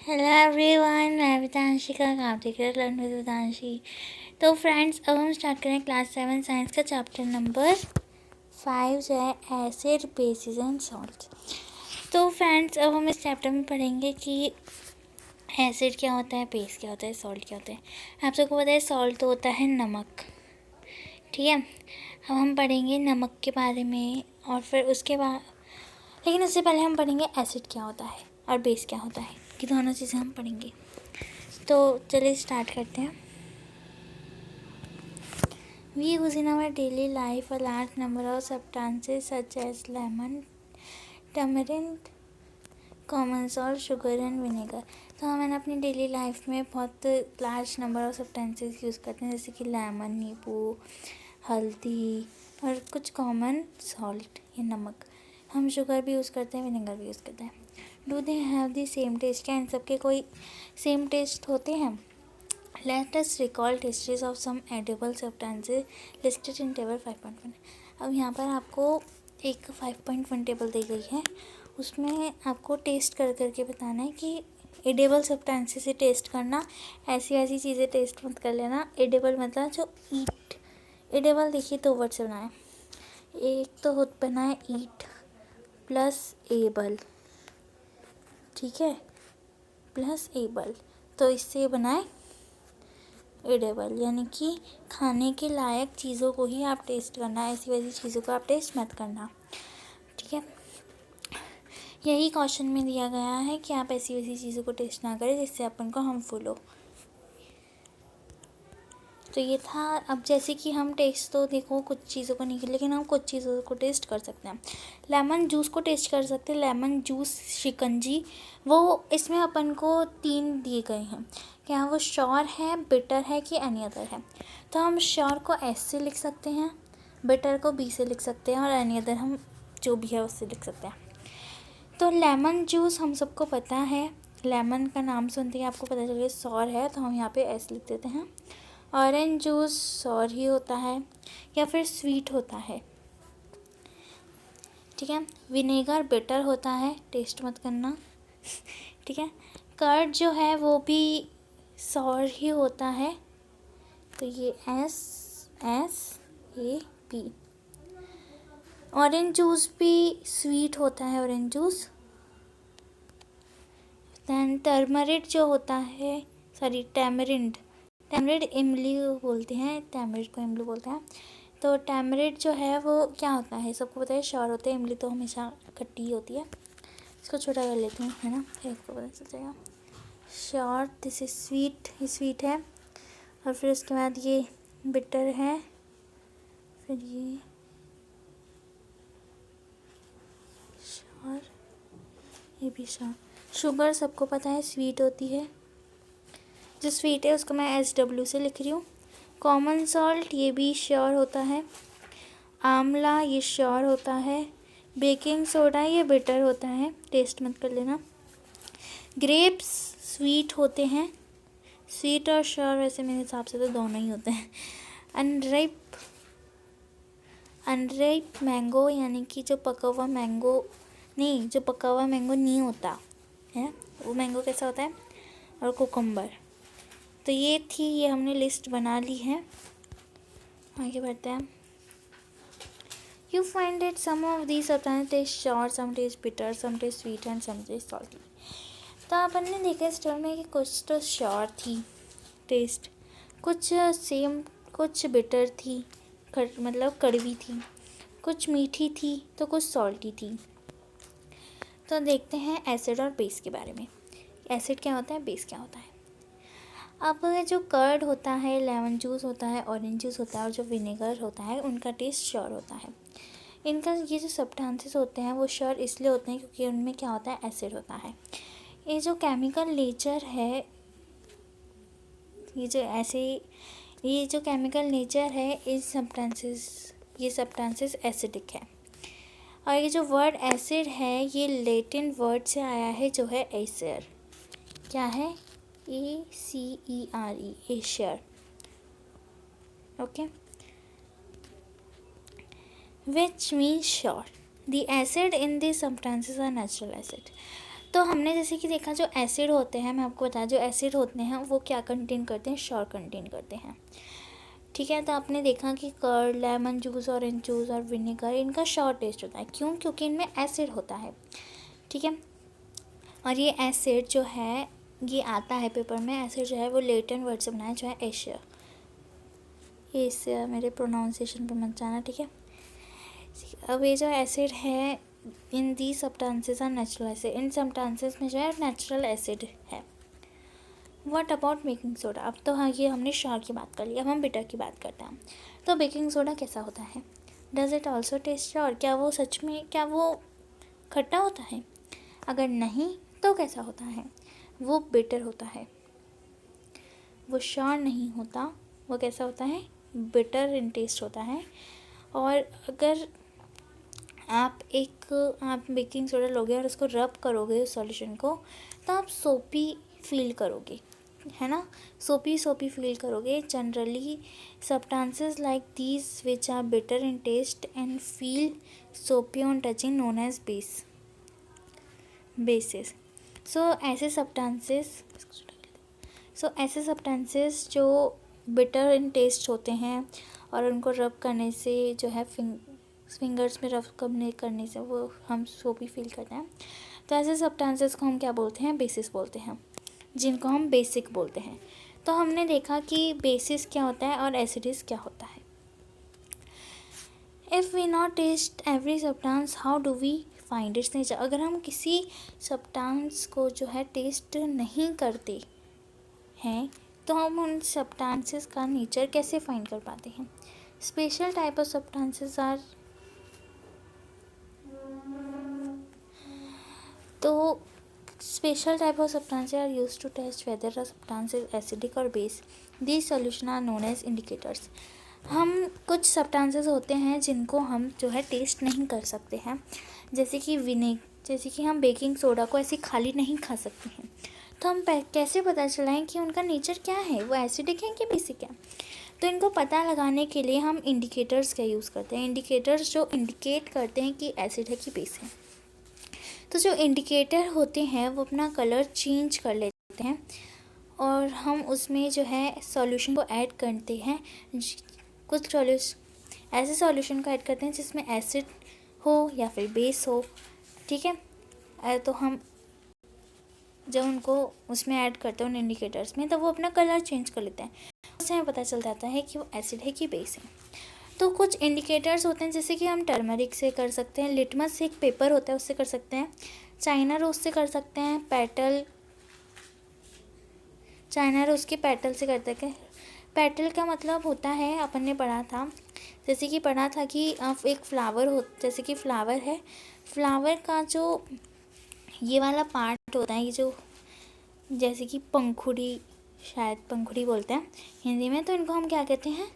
Hello everyone, मैं वितांशी का आप देख रहे लर्न विद वितांशी। तो फ्रेंड्स, अब हम स्टार्ट करें क्लास 7 साइंस का चैप्टर नंबर 5 जो है एसिड, बेसिस एंड सॉल्ट। तो फ्रेंड्स, अब हम इस चैप्टर में पढ़ेंगे कि एसिड क्या होता है, बेस क्या होता है, सॉल्ट क्या होता है। आप सबको पता है सॉल्ट तो होता है नमक, ठीक है। अब हम पढ़ेंगे नमक के बारे में और फिर उसके बाद, लेकिन उससे पहले हम पढ़ेंगे एसिड क्या होता है और बेस क्या होता है, कि दोनों चीज़ें हम पढ़ेंगे। तो चलिए स्टार्ट करते हैं। We use in our daily life a large number of substances such as lemon, tamarind, common salt, sugar and vinegar। तो हम अपनी डेली लाइफ में बहुत large number of substances use करते हैं, जैसे कि लेमन, नींबू, हल्दी और कुछ कॉमन सॉल्ट या नमक। हम शुगर भी यूज़ करते हैं, विनेगर भी यूज़ करते हैं। Do they have the same taste? क्या इन सब के कोई सेम टेस्ट होते हैं? Let us recall histories of some edible substances listed in table 5.1। अब यहाँ पर आपको एक 5.1 टेबल दी गई है, उसमें आपको टेस्ट कर करके बताना है कि एडिबल सब्सटेंसेस से टेस्ट करना, ऐसी ऐसी चीज़ें टेस्ट मत कर लेना। एडिबल मतलब जो ईट, एडिबल देखिए दो वर्ड से बना है, एक तो बना है ईट प्लस एबल, ठीक है, प्लस एबल, तो इससे बना है एडेबल, यानी कि खाने के लायक चीज़ों को ही आप टेस्ट करना, ऐसी वैसी चीज़ों को आप टेस्ट मत करना, ठीक है। यही क्वेश्चन में दिया गया है कि आप ऐसी वैसी चीज़ों को टेस्ट ना करें जिससे अपन को हार्मफुल हो। तो ये था। अब जैसे कि हम टेस्ट तो देखो कुछ चीज़ों को नहीं कर, लेकिन हम कुछ चीज़ों को टेस्ट कर सकते हैं। लेमन जूस को टेस्ट कर सकते हैं, लेमन जूस, शिकंजी, वो इसमें अपन को 3 दिए गए हैं। क्या वो श्योर है, बिटर है कि एनी अदर है? तो हम श्योर को एस से लिख सकते हैं, बिटर को बी से लिख सकते हैं और एनी अदर हम जो भी है उससे लिख सकते हैं। तो लेमन जूस हम सबको पता है, लेमन का नाम सुनते ही आपको पता चल गया सॉर है, तो हम यहाँ पे एस लिख देते हैं। ऑरेंज जूस सॉर ही होता है या फिर स्वीट होता है, ठीक है। विनेगर बिटर होता है, टेस्ट मत करना, ठीक है। कर्ड जो है वो भी सॉर ही होता है, तो ये S S A P. Orange juice भी स्वीट होता है, ऑरेंज जूस। दैन टर्मरिक जो होता है, सॉरी टैमरिंड, टैमरिंड इमली बोलते हैं, टैमरिंड को इमली बोलते हैं। तो टैमरिंड जो है वो क्या होता है, सबको पता है श्योर होते हैं, इमली तो हमेशा खट्टी होती है। इसको छोटा कर लेती हूँ, है ना, फिर आपको पता चल जाएगा। श्योर, दिस इज स्वीट, ये स्वीट है। और फिर उसके बाद ये बिटर है, फिर ये श्योर, ये भी श्योर। शुगर सबको पता है स्वीट होती है, जो स्वीट है उसको मैं SW से लिख रही हूँ। कॉमन सॉल्ट ये भी श्योर होता है। आंवला ये श्योर होता है। बेकिंग सोडा ये बिटर होता है, टेस्ट मत कर लेना। ग्रेप्स स्वीट होते हैं, स्वीट और श्योर वैसे मेरे हिसाब से तो दोनों ही होते हैं। अनराइप, अनराइप मैंगो यानी कि जो पका हुआ मैंगो नहीं, जो पका हुआ मैंगो नहीं होता है, वो मैंगो कैसा होता है। और कुकुम्बर। तो ये थी, ये हमने लिस्ट बना ली है, आगे बढ़ते हैं। You find that some of these substances taste sour, some taste bitter, some taste sweet and some taste salty. तो अपन ने देखा इस टर्म में कि कुछ तो श्योर थी टेस्ट, कुछ सेम, कुछ बिटर थी, मतलब कड़वी थी, कुछ मीठी थी, तो कुछ सॉल्टी थी। तो देखते हैं एसिड और बेस के बारे में। एसिड क्या होता है, बेस क्या होता है। अब जो कर्ड होता है, लेमन जूस होता है, ऑरेंज जूस होता है और जो विनेगर होता है, उनका टेस्ट श्योर होता है। इनका ये जो सब्सटेंसेस होते हैं वो श्योर इसलिए होते हैं क्योंकि उनमें क्या होता है, एसिड होता है। ये जो केमिकल नेचर है, ये जो केमिकल नेचर है इस सब्सटेंसेस, ये सब्सटेंसेस एसिडिक है। और ये जो वर्ड एसिड है ये लैटिन वर्ड से आया है जो है एसर, क्या है, ACERE, एशियर, okay, which means sour. The acid in this substances are natural acid. तो हमने जैसे कि देखा जो एसिड होते हैं, मैं आपको बताया जो एसिड होते हैं वो क्या कंटेन करते हैं, शॉर कंटेन करते हैं। ठीक है, तो आपने देखा कि curd, lemon juice, orange juice और विनेगर इनका शॉर टेस्ट होता है। क्यों? क्योंकि इनमें एसिड होता है। ठीक है, और ये एसिड जो है ये आता है पेपर में। एसिड जो है वो लेटिन वर्ड से बना है जो है एशिया। ये इससे मेरे प्रोनाउंसिएशन पे मत जाना, ठीक है। अब ये जो एसिड है in the substances are natural acid, इन सब्सटेंसेस में जो है नेचुरल एसिड है। What about baking soda? अब तो हाँ, ये हमने शॉर की बात कर ली, अब हम बिटर की बात करते हैं। तो बेकिंग सोडा कैसा होता है? Does it also taste sour? क्या वो सच में, क्या वो खट्टा होता है? अगर नहीं तो कैसा होता है? वो बिटर होता है, वो शॉर नहीं होता। वो कैसा होता है? बिटर इन टेस्ट होता है। और अगर आप बेकिंग सोडा लोगे और उसको रब करोगे उस सॉल्यूशन को, तो आप सोपी फील करोगे, है ना, सोपी फील करोगे। Generally substances like these which are bitter in taste and feel soapy on touching known as bases. So ऐसे सब्सटेंसेस जो बिटर इन टेस्ट होते हैं और उनको रब करने से जो है फिंगर्स में रब करने से वो हम सोपी फील करते हैं। तो ऐसे सब्सटेंसेस को हम क्या बोलते हैं? बेसिस बोलते हैं, जिनको हम बेसिक बोलते हैं। तो हमने देखा कि बेसिस क्या होता है और एसिडिस क्या होता है। If we not taste every substance, how do we find its nature? अगर हम किसी सब्सटेंस को जो है टेस्ट नहीं करते हैं तो हम उन सब्सटेंसेस का नेचर कैसे फाइंड कर पाते हैं? Special type of substances are, तो special type of substances are used to test whether a substance is acidic or base. These solutions are known as indicators. हम कुछ सब्सटेंसेस होते हैं जिनको हम जो है टेस्ट नहीं कर सकते हैं, जैसे कि हम बेकिंग सोडा को ऐसे खाली नहीं खा सकते हैं। तो हम कैसे पता चलाएं कि उनका नेचर क्या है, वो एसिडिक है कि बेसिक है? तो इनको पता लगाने के लिए हम इंडिकेटर्स का यूज़ करते हैं। इंडिकेटर्स जो इंडिकेट करते हैं कि एसिड है कि बेस है। तो जो इंडिकेटर होते हैं वो अपना कलर चेंज कर लेते हैं और हम उसमें जो है सॉल्यूशन को ऐड करते हैं। कुछ ऐसे सॉल्यूशन को ऐड करते हैं जिसमें एसिड हो या फिर बेस हो, ठीक है। तो हम जब उनको उसमें ऐड करते हैं उन इंडिकेटर्स में, तो वो अपना कलर चेंज कर लेते हैं। उससे हमें पता चल जाता है कि वो एसिड है कि बेस है। तो कुछ इंडिकेटर्स होते हैं जैसे कि हम टर्मरिक से कर सकते हैं, लिटमस से एक पेपर होता है उससे कर सकते हैं, चाइना रोज से कर सकते हैं, चाइना रोज के पेटल से करते हैं। पेटल का मतलब होता है, अपन ने पढ़ा था, जैसे कि पढ़ा था कि एक फ्लावर हो, जैसे कि फ्लावर है, फ्लावर का जो ये वाला पार्ट होता है, ये जो जैसे कि पंखुड़ी, शायद पंखुड़ी बोलते हैं हिंदी में, तो इनको हम क्या कहते हैं?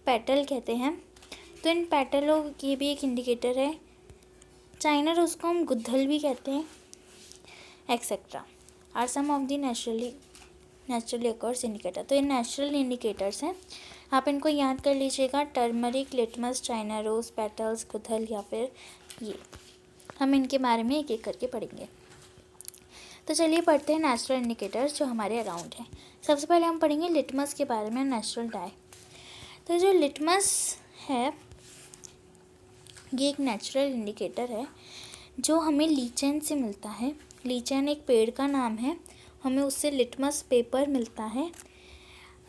पेटल कहते हैं। तो इन पेटलों की भी एक इंडिकेटर है। चाइना रोज को हम गुद्धल भी कहते हैं, etcetera are some of the naturally occurs indicator. तो ये नेचुरल इंडिकेटर्स हैं, आप इनको याद कर लीजिएगा, turmeric, litmus, China rose, petals, गुद्धल या फिर ये। हम इनके बारे में एक एक करके पढ़ेंगे। तो चलिए पढ़ते हैं नेचुरल इंडिकेटर्स जो हमारे अराउंड हैं। सबसे पहले हम पढ़ेंगे लिटमस के बारे में, नेचुरल डाई। तो जो लिटमस है ये एक नेचुरल इंडिकेटर है जो हमें लीचेन से मिलता है। लीचेन एक पेड़ का नाम है, हमें उससे लिटमस पेपर मिलता है।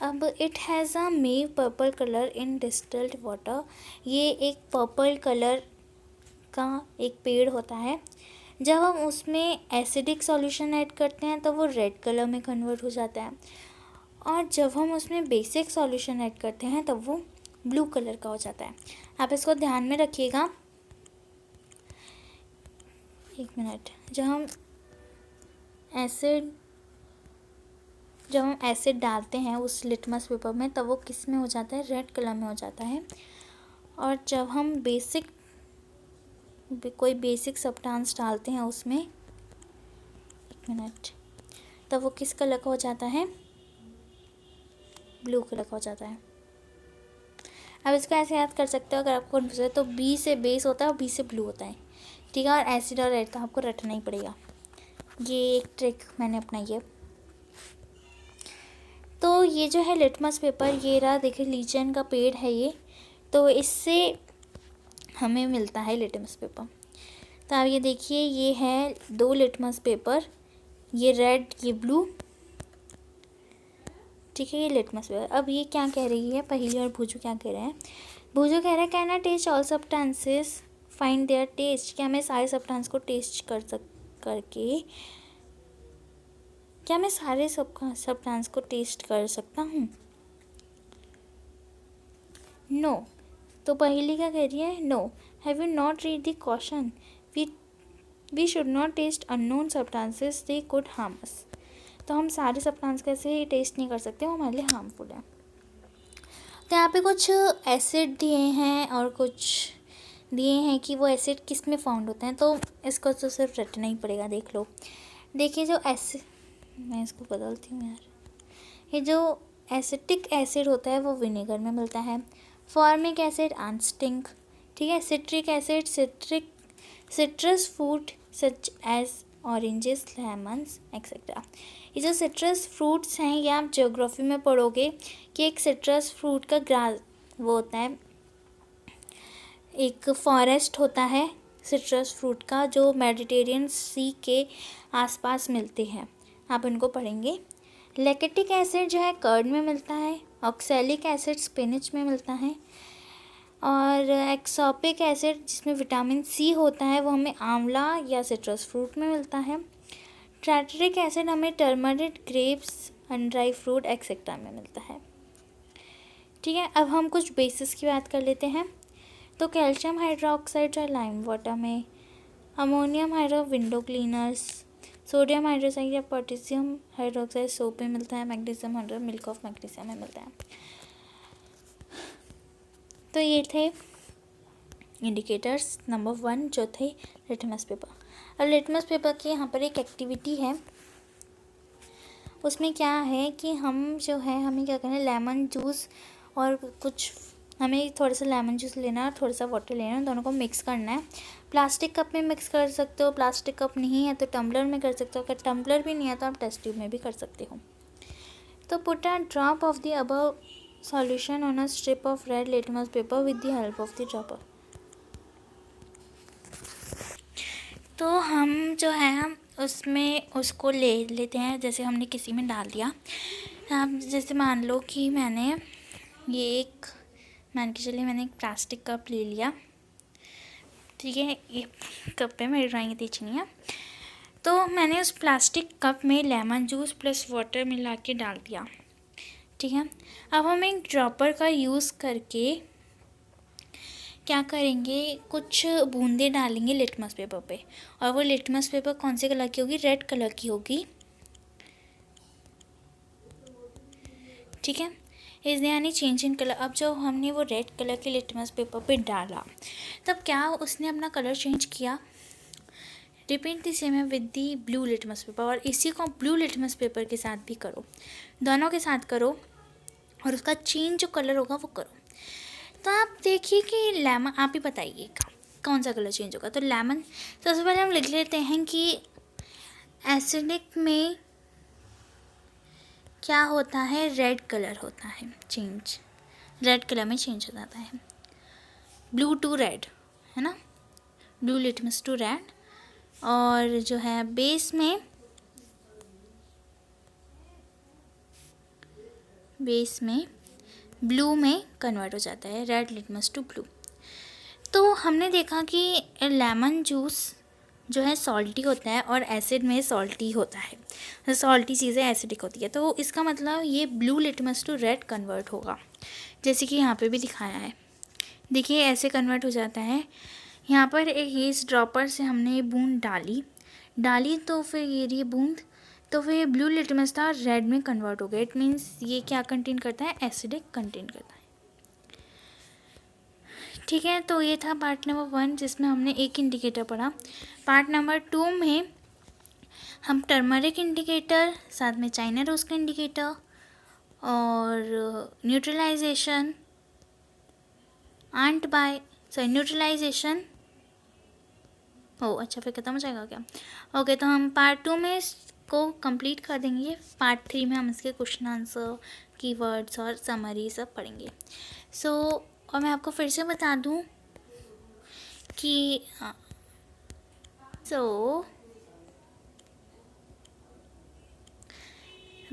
अब it has a mauve purple colour in distilled water. ये एक पर्पल कलर का एक पेड़ होता है। जब हम उसमें एसिडिक सॉल्यूशन ऐड करते हैं तो वो रेड कलर में कन्वर्ट हो जाता है, और जब हम उसमें बेसिक सॉल्यूशन ऐड करते हैं तब वो ब्लू कलर का हो जाता है। आप इसको ध्यान में रखिएगा। एक मिनट, जब हम एसिड डालते हैं उस लिटमस पेपर में तब वो किस में हो जाता है? रेड कलर में हो जाता है। और जब हम कोई बेसिक सब्सटेंस डालते हैं उसमें, एक मिनट, तब वो किस कलर का हो जाता है? ब्लू कलर का हो जाता है। अब इसको ऐसे याद कर सकते हो अगर आपको कन्फ्यूज है तो बी से बेस होता है और बी से ब्लू होता है, ठीक है। और एसिड और रेड तो आपको रटना ही पड़ेगा। ये एक ट्रिक मैंने अपनाई है। तो ये जो है लिटमस पेपर, ये रहा, देखिए लीचन का पेड़ है ये, तो इससे हमें मिलता है लिटमस पेपर। तो आप ये देखिए, ये है 2 लिटमस पेपर, ये रेड ये ब्लू, ठीक है, ये लिटमस पेपर। अब ये क्या कह रही है पहेली, और भूजू क्या कह रहे हैं। भूजू कह रहा है can I test all substances find there test, क्या मैं सारे सब्सटेंस को टेस्ट क्या मैं सारे सब्सटेंस को टेस्ट कर सकता हूँ। नो। तो पहेली क्या कह रही है, no, have you not read the question, we should not test unknown substances, they could harm us. तो हम सारे सब्सटेंस कैसे टेस्ट नहीं कर सकते, वो हमारे लिए हार्मफुल है। तो यहाँ पे कुछ एसिड दिए हैं और कुछ दिए हैं कि वो एसिड किस में फाउंड होते हैं, तो इसको तो सिर्फ रटना ही पड़ेगा। देख लो, देखिए जो एसिड, मैं इसको बदलती हूँ यार, ये जो एसिटिक एसिड होता है वो विनेगर में मिलता है, फॉर्मिक एसिड अनस्टिंक, ठीक है, citric acid citrus fruit such as oranges lemons etcetera. ये जो सिट्रस फ्रूट्स हैं, ये आप ज्योग्राफी में पढ़ोगे कि एक सिट्रस फ्रूट का ग्रास वो होता है, एक फॉरेस्ट होता है सिट्रस फ्रूट का, जो मेडिटेरियन सी के आसपास मिलते हैं, आप इनको पढ़ेंगे। लैक्टिक एसिड जो है कर्ड में मिलता है, ऑक्सैलिक एसिड स्पिनच में मिलता है, और एक्सोपिक एसिड जिसमें विटामिन सी होता है वो हमें आंवला या सिट्रस फ्रूट में मिलता है। टार्टरिक एसिड हमें टर्मरिक, ग्रेप्स, अनड्राई फ्रूट एक्सेट्रा में मिलता है। ठीक है, अब हम कुछ बेसिस की बात कर लेते हैं। तो कैल्शियम हाइड्रोक्साइड जो है लाइम वाटर में, ammonium hydro window cleaners, sodium hydroxide या पोटेशियम हाइड्रोक्साइड सोप में मिलता है, magnesium hydro milk of magnesium में मिलता है। तो ये थे इंडिकेटर्स नंबर 1 जो थे लिटमस पेपर। अब लिटमस पेपर की यहाँ पर एक एक्टिविटी है, उसमें क्या है कि हम जो है हमें क्या करना है, लेमन जूस और कुछ, हमें थोड़ा सा लेमन जूस लेना है और थोड़ा सा वाटर लेना है, दोनों को मिक्स करना है। प्लास्टिक कप में मिक्स कर सकते हो, प्लास्टिक कप नहीं है तो टम्बलर में कर सकते हो, अगर टम्बलर भी नहीं है तो आप टेस्ट ट्यूब में भी कर सकते हो। तो put a drop of the above solution on a strip of red litmus paper with the help of the dropper. तो हम जो है हम उसमें उसको ले लेते हैं, जैसे हमने किसी में डाल दिया। आप जैसे मान लो कि मैंने मान के चलिए मैंने एक प्लास्टिक कप ले लिया, ठीक है, ये कप पे मेरी ड्राइंग अच्छी नहीं है। तो मैंने उस प्लास्टिक कप में लेमन जूस प्लस वाटर मिला के डाल दिया, ठीक है। अब हम एक ड्रॉपर का यूज़ करके क्या करेंगे, कुछ बूंदे डालेंगे लिटमस पेपर पे, और वो लिटमस पेपर कौन से कलर की होगी, रेड कलर की होगी, ठीक है। इस यानी चेंज इन कलर। अब जो हमने वो रेड कलर के लिटमस पेपर पे डाला, तब क्या उसने अपना कलर चेंज किया। Repeat the same with the blue litmus paper, और इसी को ब्लू लिटमस पेपर के साथ भी करो, दोनों के साथ करो, और उसका चेंज जो कलर होगा वो करो। तो आप देखिए कि लेमन, आप ही बताइए कौन सा कलर चेंज होगा। तो लेमन, सबसे पहले हम लिख लेते हैं कि एसिडिक में क्या होता है, रेड कलर होता है, चेंज रेड कलर में चेंज हो जाता है, ब्लू टू रेड, है ना, ब्लू लिटमस टू रेड। और जो है बेस में ब्लू में कन्वर्ट हो जाता है, रेड लिटमस टू ब्लू। तो हमने देखा कि लेमन जूस जो है सॉल्टी होता है और एसिड में सॉल्टी होता है, सॉल्टी चीज़ें एसिडिक होती है, तो इसका मतलब ये blue litmus to red convert होगा, जैसे कि यहाँ पे भी दिखाया है। देखिए ऐसे कन्वर्ट हो जाता है। यहाँ पर एक इस ड्रॉपर से हमने ये बूंद डाली तो फिर ये बूंद, तो फिर ये ब्लू लिटमस था रेड में कन्वर्ट हो गया। इट मीन्स ये क्या कंटेन करता है, एसिडिक कंटेन करता है, ठीक है। तो ये था पार्ट नंबर 1 जिसमें हमने एक इंडिकेटर पढ़ा। पार्ट नंबर 2 में हम टर्मरिक इंडिकेटर, साथ में चाइना रोज का इंडिकेटर और न्यूट्रलाइजेशन न्यूट्रलाइजेशन ओह अच्छा, फिर ख़त्म हो जाएगा क्या? ओके, तो हम पार्ट 2 में इसको कंप्लीट कर देंगे। पार्ट 3 में हम इसके क्वेश्चन आंसर, कीवर्ड्स और समरी सब पढ़ेंगे। सो और मैं आपको फिर से बता दूं कि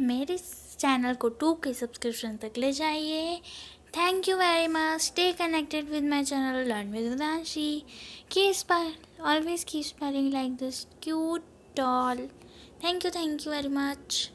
मेरे चैनल को 2K सब्सक्रिप्शन तक ले जाइए। Thank you very much. Stay connected with my channel learn with Vedanshi. Always keep smiling like this cute doll. Thank you very much.